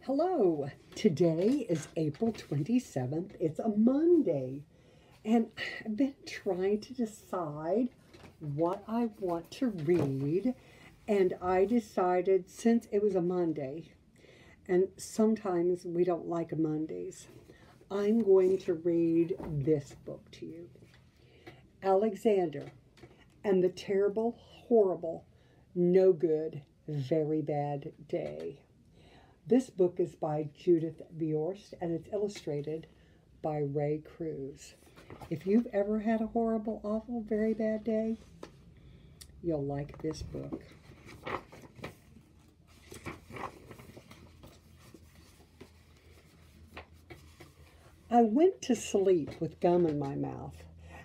Hello, today is April 27th. It's a Monday, and I've been trying to decide what I want to read, and I decided since it was a Monday, and sometimes we don't like Mondays, I'm going to read this book to you. Alexander and the Terrible, Horrible, No Good, Very Bad Day. This book is by Judith Viorst, and it's illustrated by Ray Cruz. If you've ever had a horrible, awful, very bad day, you'll like this book. I went to sleep with gum in my mouth,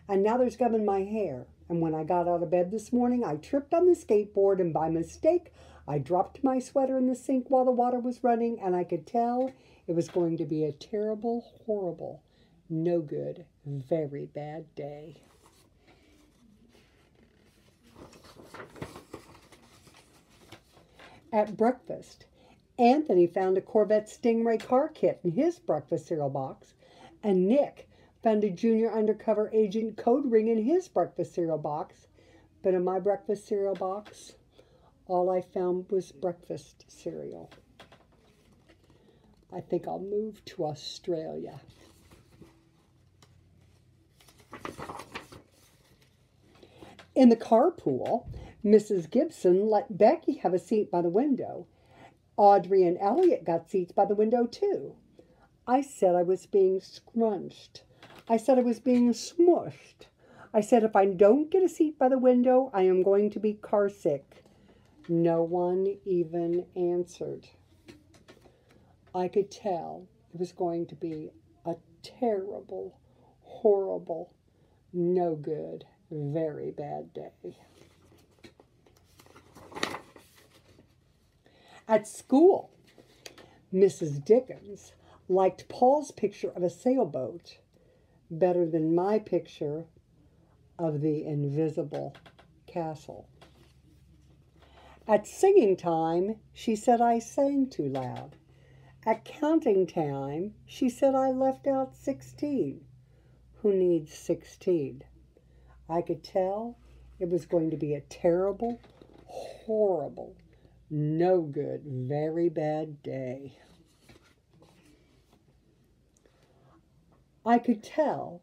and now there's gum in my hair. And when I got out of bed this morning, I tripped on the skateboard, and by mistake, I dropped my sweater in the sink while the water was running, and I could tell it was going to be a terrible, horrible, no good, very bad day. At breakfast, Anthony found a Corvette Stingray car kit in his breakfast cereal box, and Nick found a junior undercover agent code ring in his breakfast cereal box. But in my breakfast cereal box, all I found was breakfast cereal. I think I'll move to Australia. In the carpool, Mrs. Gibson let Becky have a seat by the window. Audrey and Elliot got seats by the window too. I said I was being scrunched. I said I was being smushed. I said if I don't get a seat by the window, I am going to be car sick. No one even answered. I could tell it was going to be a terrible, horrible, no good, very bad day. At school, Mrs. Dickens liked Paul's picture of a sailboat better than my picture of the invisible castle. At singing time, she said I sang too loud. At counting time, she said I left out 16. Who needs 16? I could tell it was going to be a terrible, horrible, no good, very bad day. I could tell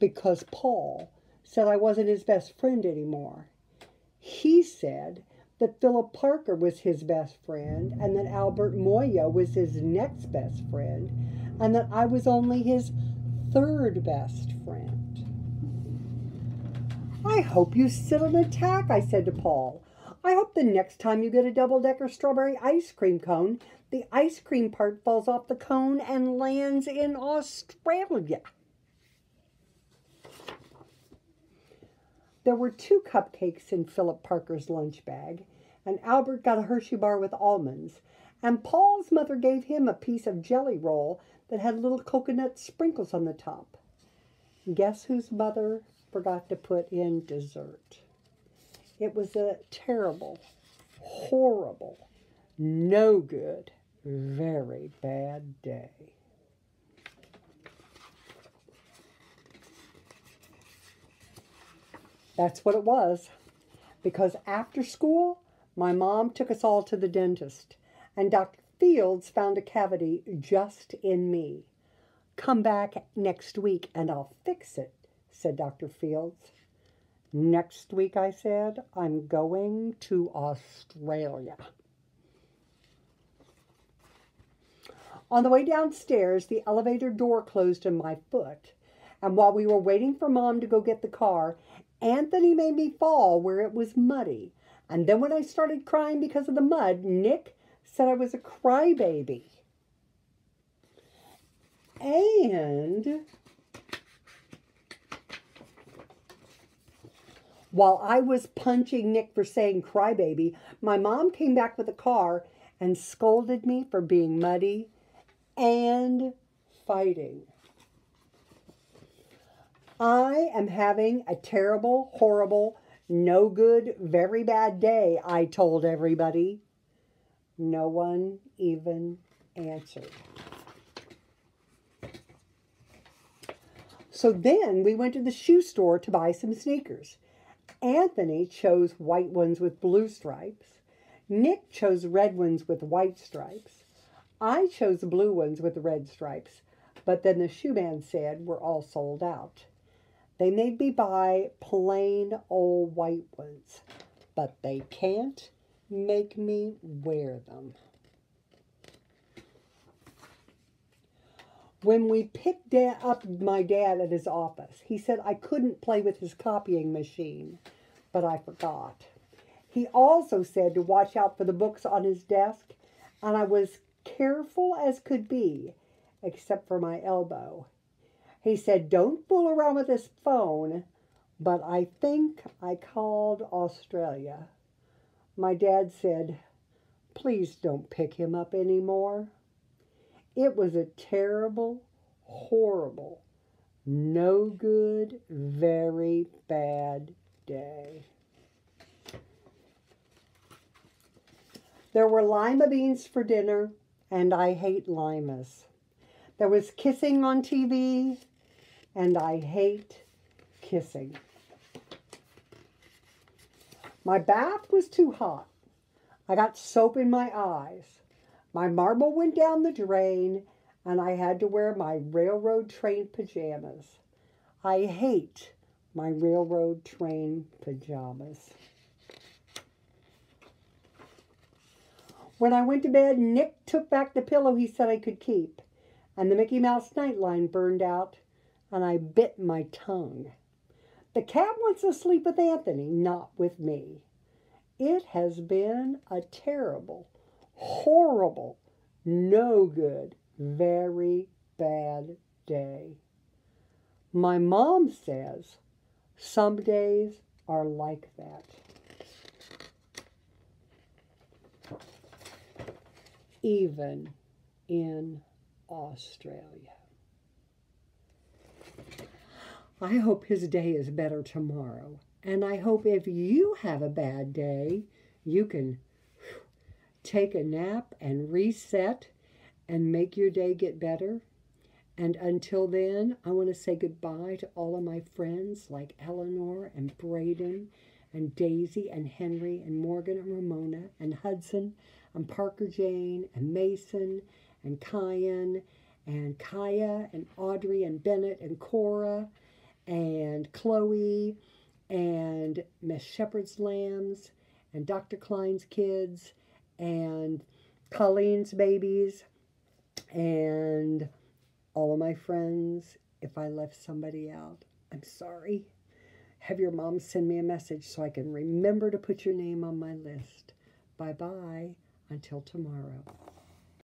because Paul said I wasn't his best friend anymore. He said that Philip Parker was his best friend, and that Albert Moya was his next best friend, and that I was only his third best friend. I hope you sit on a tack, I said to Paul. I hope the next time you get a double-decker strawberry ice cream cone, the ice cream part falls off the cone and lands in Australia. There were 2 cupcakes in Philip Parker's lunch bag, and Albert got a Hershey bar with almonds, and Paul's mother gave him a piece of jelly roll that had little coconut sprinkles on the top. Guess whose mother forgot to put in dessert? It was a terrible, horrible, no good, very bad day. That's what it was, because after school, my mom took us all to the dentist, and Dr. Fields found a cavity just in me. Come back next week and I'll fix it, said Dr. Fields. Next week, I said, I'm going to Australia. On the way downstairs, the elevator door closed on my foot, and while we were waiting for Mom to go get the car, Anthony made me fall where it was muddy. And then when I started crying because of the mud, Nick said I was a crybaby. And while I was punching Nick for saying crybaby, my mom came back with a car and scolded me for being muddy and fighting. I am having a terrible, horrible, no good, very bad day, I told everybody. No one even answered. So then we went to the shoe store to buy some sneakers. Anthony chose white ones with blue stripes. Nick chose red ones with white stripes. I chose blue ones with red stripes, but then the shoe man said we're all sold out. They made me buy plain old white ones, but they can't make me wear them. When we picked up my dad at his office, he said I couldn't play with his copying machine, but I forgot. He also said to watch out for the books on his desk, and I was careful as could be, except for my elbow. He said, don't fool around with his phone, but I think I called Australia. My dad said, please don't pick him up anymore. It was a terrible, horrible, no good, very bad day. There were lima beans for dinner, and I hate limas. There was kissing on TV, and I hate kissing. My bath was too hot. I got soap in my eyes. My marble went down the drain, and I had to wear my railroad train pajamas. I hate my railroad train pajamas. When I went to bed, Nick took back the pillow he said I could keep, and the Mickey Mouse nightline burned out, and I bit my tongue. The cat wants to sleep with Anthony, not with me. It has been a terrible, horrible, no good, very bad day. My mom says some days are like that. Even in Australia. I hope his day is better tomorrow. And I hope if you have a bad day, you can take a nap and reset and make your day get better. And until then, I want to say goodbye to all of my friends like Eleanor and Braden and Daisy and Henry and Morgan and Ramona and Hudson and Parker Jane and Mason and Kyan and Kaya and Audrey and Bennett and Cora and Chloe and Miss Shepherd's Lambs and Dr. Klein's kids and Colleen's babies and all of my friends. If I left somebody out, I'm sorry. Have your mom send me a message so I can remember to put your name on my list. Bye-bye until tomorrow.